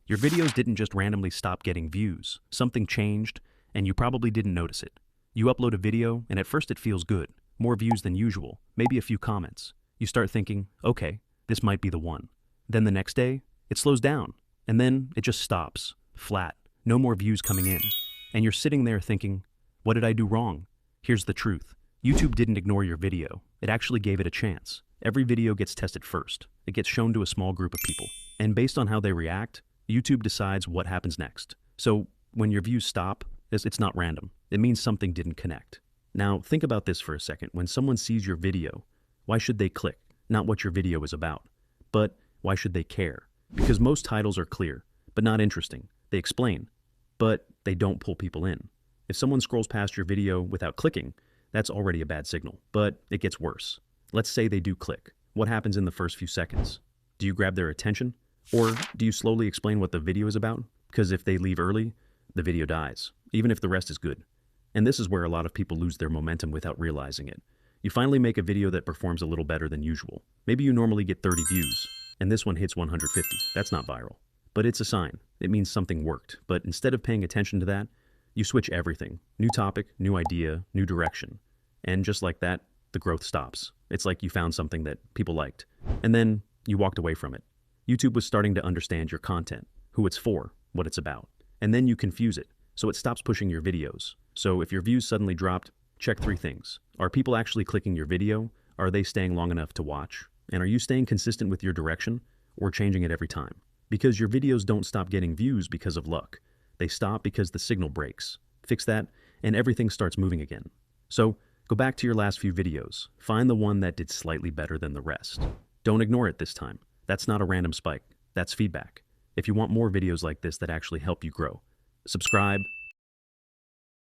Your videos didn't just randomly stop getting views. Something changed, and you probably didn't notice it. You upload a video, and at first it feels good. More views than usual, maybe a few comments. You start thinking, okay, this might be the one. Then the next day, it slows down, and then it just stops, flat, no more views coming in. And you're sitting there thinking, what did I do wrong? Here's the truth. YouTube didn't ignore your video. It actually gave it a chance. Every video gets tested first. It gets shown to a small group of people. And based on how they react, YouTube decides what happens next. So when your views stop, it's not random. It means something didn't connect. Now think about this for a second. When someone sees your video, why should they click? Not what your video is about, but why should they care? Because most titles are clear, but not interesting. They explain, but they don't pull people in. If someone scrolls past your video without clicking, that's already a bad signal, but it gets worse. Let's say they do click. What happens in the first few seconds? Do you grab their attention? Or do you slowly explain what the video is about? Because if they leave early, the video dies, even if the rest is good. And this is where a lot of people lose their momentum without realizing it. You finally make a video that performs a little better than usual. Maybe you normally get 30 views, and this one hits 150. That's not viral. But it's a sign. It means something worked. But instead of paying attention to that, you switch everything. New topic, new idea, new direction. And just like that, the growth stops. It's like you found something that people liked, and then you walked away from it. YouTube was starting to understand your content, who it's for, what it's about. And then you confuse it, so it stops pushing your videos. So if your views suddenly dropped, check 3 things. Are people actually clicking your video? Are they staying long enough to watch? And are you staying consistent with your direction, or changing it every time? Because your videos don't stop getting views because of luck. They stop because the signal breaks. Fix that, and everything starts moving again. So go back to your last few videos. Find the one that did slightly better than the rest. Don't ignore it this time. That's not a random spike. That's feedback. If you want more videos like this that actually help you grow, subscribe,